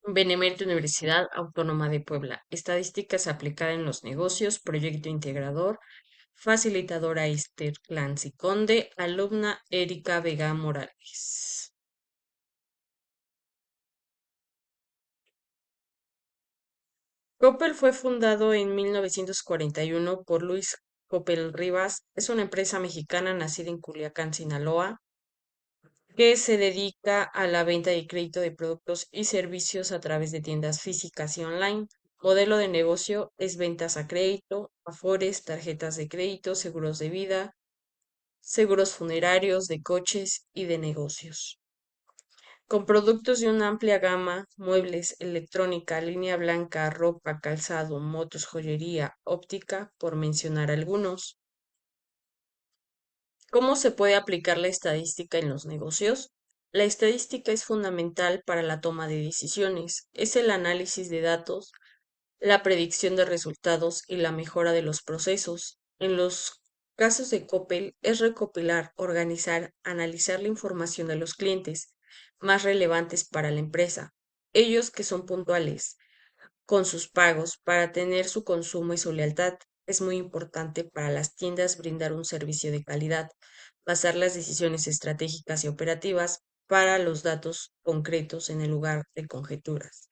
Benemérita Universidad Autónoma de Puebla. Estadísticas aplicada en los negocios, proyecto integrador, facilitadora Esther Clancy Conde, alumna Erika Vega Morales. Coppel fue fundado en 1941 por Luis Coppel Rivas. Es una empresa mexicana nacida en Culiacán, Sinaloa, que se dedica a la venta y crédito de productos y servicios a través de tiendas físicas y online. Modelo de negocio es ventas a crédito, afores, tarjetas de crédito, seguros de vida, seguros funerarios, de coches y de negocios. Con productos de una amplia gama, muebles, electrónica, línea blanca, ropa, calzado, motos, joyería, óptica, por mencionar algunos. ¿Cómo se puede aplicar la estadística en los negocios? La estadística es fundamental para la toma de decisiones. Es el análisis de datos, la predicción de resultados y la mejora de los procesos. En los casos de Coppel es recopilar, organizar, analizar la información de los clientes más relevantes para la empresa, ellos que son puntuales con sus pagos para tener su consumo y su lealtad. Es muy importante para las tiendas brindar un servicio de calidad, basar las decisiones estratégicas y operativas para los datos concretos en el lugar de conjeturas.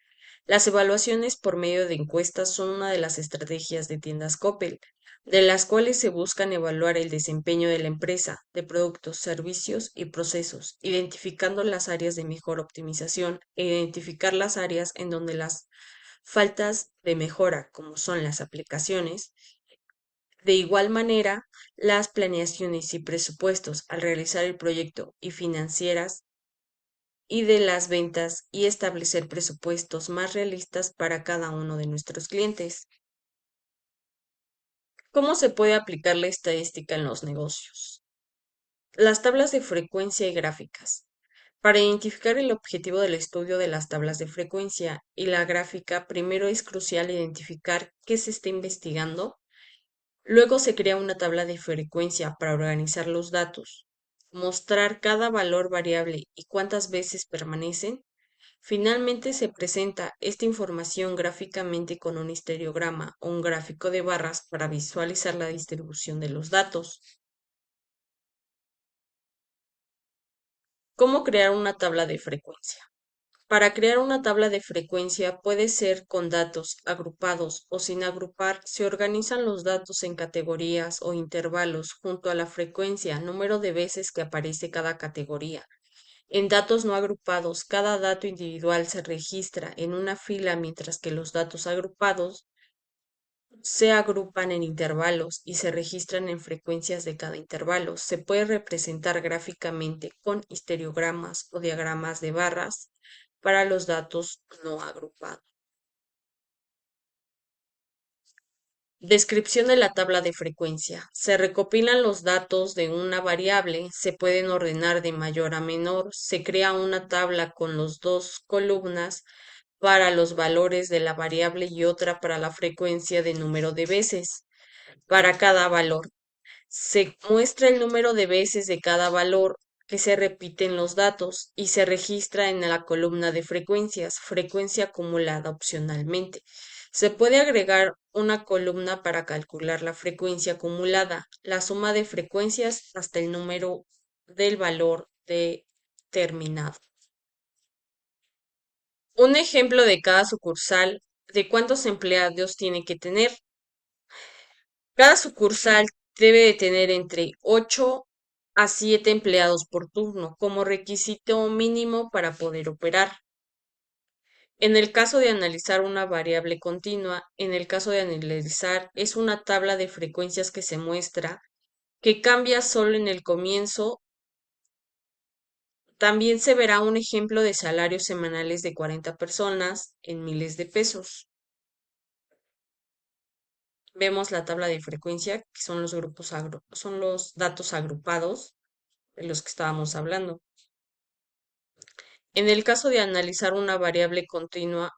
Las evaluaciones por medio de encuestas son una de las estrategias de tiendas Coppel, de las cuales se buscan evaluar el desempeño de la empresa, de productos, servicios y procesos, identificando las áreas de mejor optimización e identificar las áreas en donde las faltas de mejora, como son las aplicaciones. De igual manera, las planeaciones y presupuestos al realizar el proyecto y financieras y de las ventas y establecer presupuestos más realistas para cada uno de nuestros clientes. ¿Cómo se puede aplicar la estadística en los negocios? Las tablas de frecuencia y gráficas. Para identificar el objetivo del estudio de las tablas de frecuencia y la gráfica, primero es crucial identificar qué se está investigando. Luego se crea una tabla de frecuencia para organizar los datos, mostrar cada valor variable y cuántas veces permanecen. Finalmente se presenta esta información gráficamente con un histograma o un gráfico de barras para visualizar la distribución de los datos. ¿Cómo crear una tabla de frecuencia? Para crear una tabla de frecuencia puede ser con datos agrupados o sin agrupar. Se organizan los datos en categorías o intervalos junto a la frecuencia, número de veces que aparece cada categoría. En datos no agrupados, cada dato individual se registra en una fila mientras que los datos agrupados se agrupan en intervalos y se registran en frecuencias de cada intervalo. Se puede representar gráficamente con histogramas o diagramas de barras para los datos no agrupados. Descripción de la tabla de frecuencia. Se recopilan los datos de una variable, se pueden ordenar de mayor a menor, se crea una tabla con las dos columnas para los valores de la variable y otra para la frecuencia de número de veces para cada valor. Se muestra el número de veces de cada valor que se repiten los datos y se registra en la columna de frecuencias, frecuencia acumulada opcionalmente. Se puede agregar una columna para calcular la frecuencia acumulada, la suma de frecuencias hasta el número del valor determinado. Un ejemplo de cada sucursal de cuántos empleados tiene que tener. Cada sucursal debe de tener entre 8 a 7 empleados por turno como requisito mínimo para poder operar. En el caso de analizar una variable continua, en el caso de analizar es una tabla de frecuencias que se muestra que cambia solo en el comienzo. También se verá un ejemplo de salarios semanales de 40 personas en miles de pesos. Vemos la tabla de frecuencia, que son los son los datos agrupados de los que estábamos hablando. En el caso de analizar una variable continua,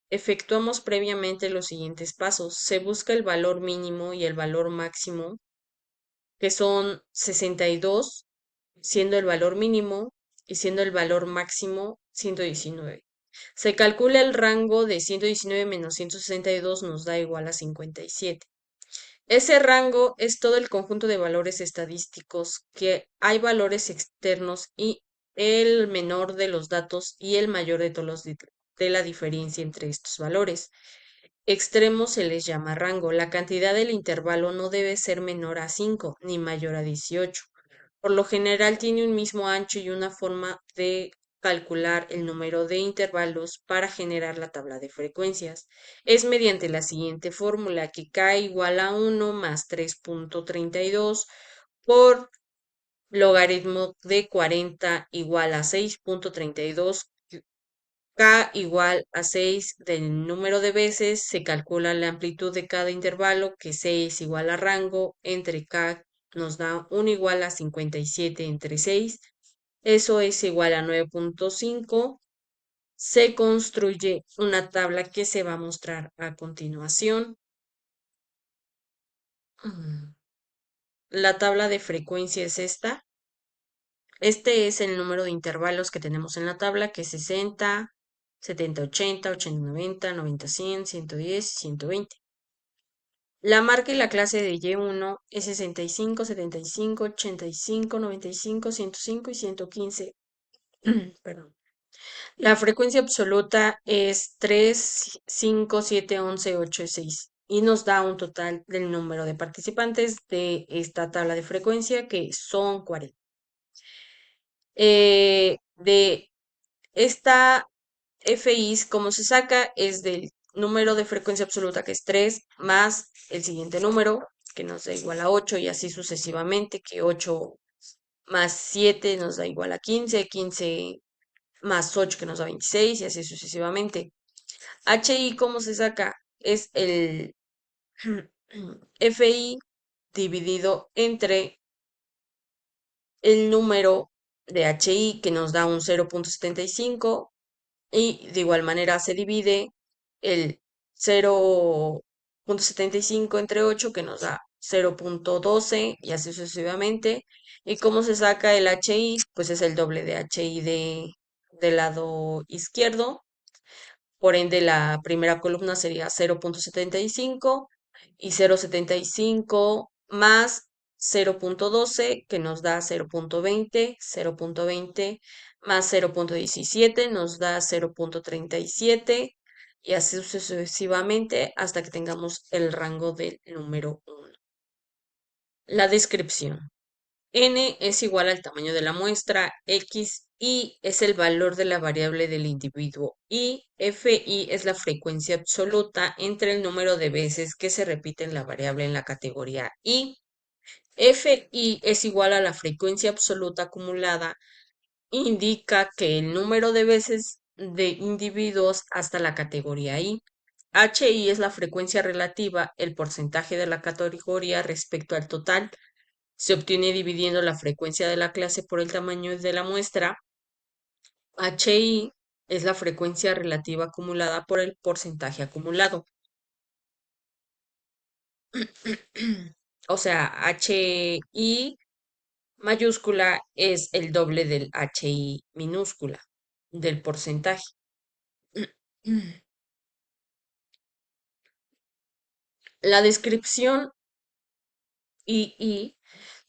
efectuamos previamente los siguientes pasos. Se busca el valor mínimo y el valor máximo, que son 62, siendo el valor mínimo, y siendo el valor máximo 119. Se calcula el rango de 119 menos 162 nos da igual a 57. Ese rango es todo el conjunto de valores estadísticos que hay valores externos y el menor de los datos y el mayor de todos de la diferencia entre estos valores. Extremos se les llama rango. La cantidad del intervalo no debe ser menor a 5 ni mayor a 18. Por lo general tiene un mismo ancho y una forma de calcular el número de intervalos para generar la tabla de frecuencias. Es mediante la siguiente fórmula que k igual a 1 más 3.32 por logaritmo de 40 igual a 6.32. K igual a 6 del número de veces, se calcula la amplitud de cada intervalo, que 6 igual a rango, entre K nos da 1 igual a 57 entre 6, eso es igual a 9.5. Se construye una tabla que se va a mostrar a continuación. Mm, La tabla de frecuencia es esta. Este es el número de intervalos que tenemos en la tabla, que es 60, 70, 80, 80, 90, 90, 100, 110 y 120. La marca y la clase de Y1 es 65, 75, 85, 95, 105 y 115. Perdón. La frecuencia absoluta es 3, 5, 7, 11, 8 y 6. Y nos da un total del número de participantes de esta tabla de frecuencia, que son 40. De esta FI, como se saca, es del número de frecuencia absoluta, que es 3, más el siguiente número, que nos da igual a 8, y así sucesivamente, que 8 más 7 nos da igual a 15, 15 más 8 que nos da 26, y así sucesivamente. HI, ¿cómo se saca? Es el FI dividido entre el número de HI, que nos da un 0.75, y de igual manera se divide el 0.75 entre 8, que nos da 0.12, y así sucesivamente. ¿Y cómo se saca el HI? Pues es el doble de HI del lado izquierdo. Por ende, la primera columna sería 0.75 y 0.75 más 0.12, que nos da 0.20, 0.20 más 0.17 nos da 0.37, y así sucesivamente hasta que tengamos el rango del número 1. La descripción. N es igual al tamaño de la muestra, X, Y es el valor de la variable del individuo y FI es la frecuencia absoluta entre el número de veces que se repite en la variable en la categoría Y. FI es igual a la frecuencia absoluta acumulada, indica que el número de veces de individuos hasta la categoría I. HI es la frecuencia relativa, el porcentaje de la categoría respecto al total. Se obtiene dividiendo la frecuencia de la clase por el tamaño de la muestra. HI es la frecuencia relativa acumulada por el porcentaje acumulado. O sea, HI mayúscula es el doble del HI minúscula, del porcentaje. La descripción II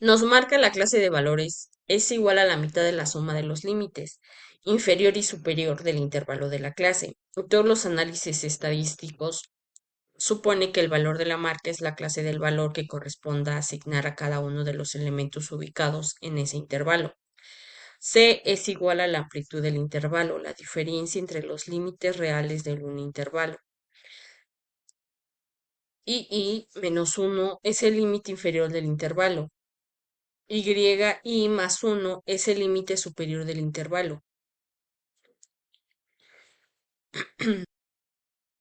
nos marca la clase de valores es igual a la mitad de la suma de los límites, inferior y superior del intervalo de la clase. Todos los análisis estadísticos supone que el valor de la marca es la clase del valor que corresponda a asignar a cada uno de los elementos ubicados en ese intervalo. C es igual a la amplitud del intervalo, la diferencia entre los límites reales de un intervalo. Y menos 1 es el límite inferior del intervalo. Y más 1 es el límite superior del intervalo.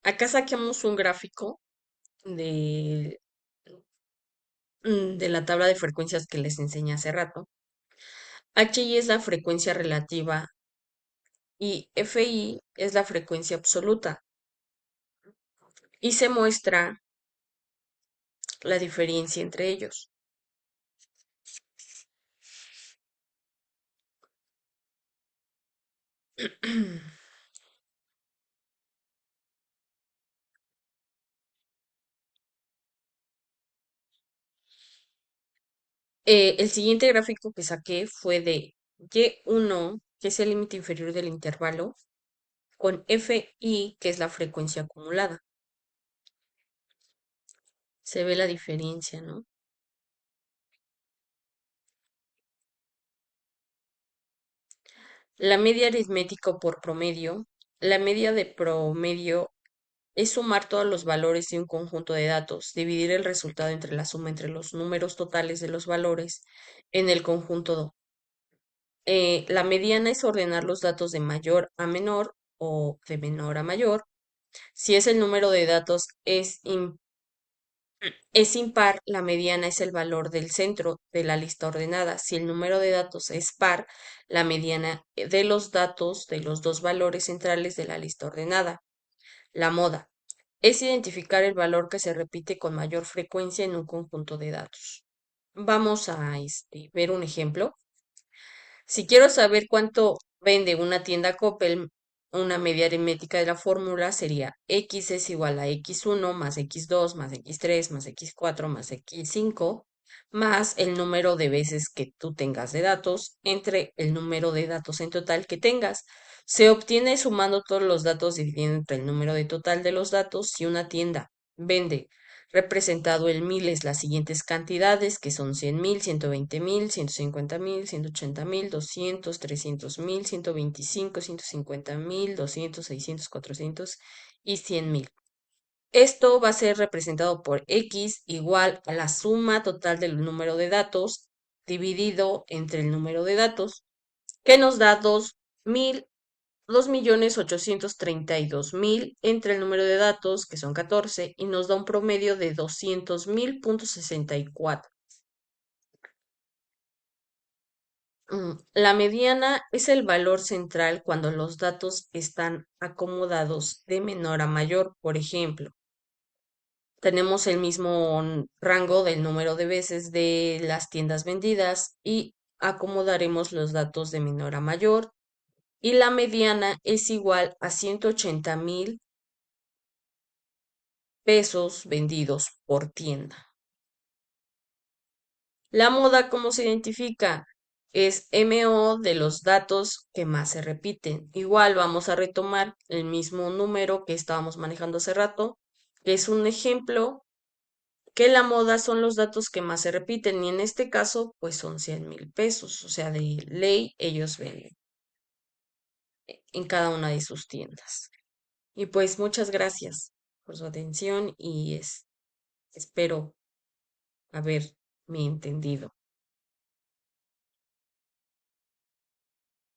Acá saquemos un gráfico de, de la tabla de frecuencias que les enseñé hace rato. HI es la frecuencia relativa y FI es la frecuencia absoluta. Y se muestra la diferencia entre ellos. El siguiente gráfico que saqué fue de Y1, que es el límite inferior del intervalo, con FI, que es la frecuencia acumulada. Se ve la diferencia, ¿no? La media aritmética por promedio. La media de promedio es sumar todos los valores de un conjunto de datos, dividir el resultado entre la suma entre los números totales de los valores en el conjunto. La mediana es ordenar los datos de mayor a menor o de menor a mayor. Si es el número de datos es impar, la mediana es el valor del centro de la lista ordenada. Si el número de datos es par, la mediana de los datos de los dos valores centrales de la lista ordenada. La moda es identificar el valor que se repite con mayor frecuencia en un conjunto de datos. Vamos a ver un ejemplo. Si quiero saber cuánto vende una tienda Coppel, una media aritmética de la fórmula sería x es igual a x1 más x2 más x3 más x4 más x5 más el número de veces que tú tengas de datos entre el número de datos en total que tengas. Se obtiene sumando todos los datos dividiendo entre el número de total de los datos. Si una tienda vende representado en miles las siguientes cantidades, que son 100.000, 120.000, 150.000, 180.000, 200, 300.000, 125, 150.000, 200, 600, 400 y 100.000. Esto va a ser representado por X igual a la suma total del número de datos dividido entre el número de datos, que nos da 2.832.000 entre el número de datos, que son 14, y nos da un promedio de 200.000.64. La mediana es el valor central cuando los datos están acomodados de menor a mayor. Por ejemplo, tenemos el mismo rango del número de veces de las tiendas vendidas y acomodaremos los datos de menor a mayor. Y la mediana es igual a 180.000 pesos vendidos por tienda. La moda, ¿cómo se identifica? Es MO de los datos que más se repiten. Igual vamos a retomar el mismo número que estábamos manejando hace rato, que es un ejemplo que la moda son los datos que más se repiten y en este caso pues son 100.000 pesos, o sea, de ley ellos venden en cada una de sus tiendas. Y pues muchas gracias por su atención y espero haberme entendido.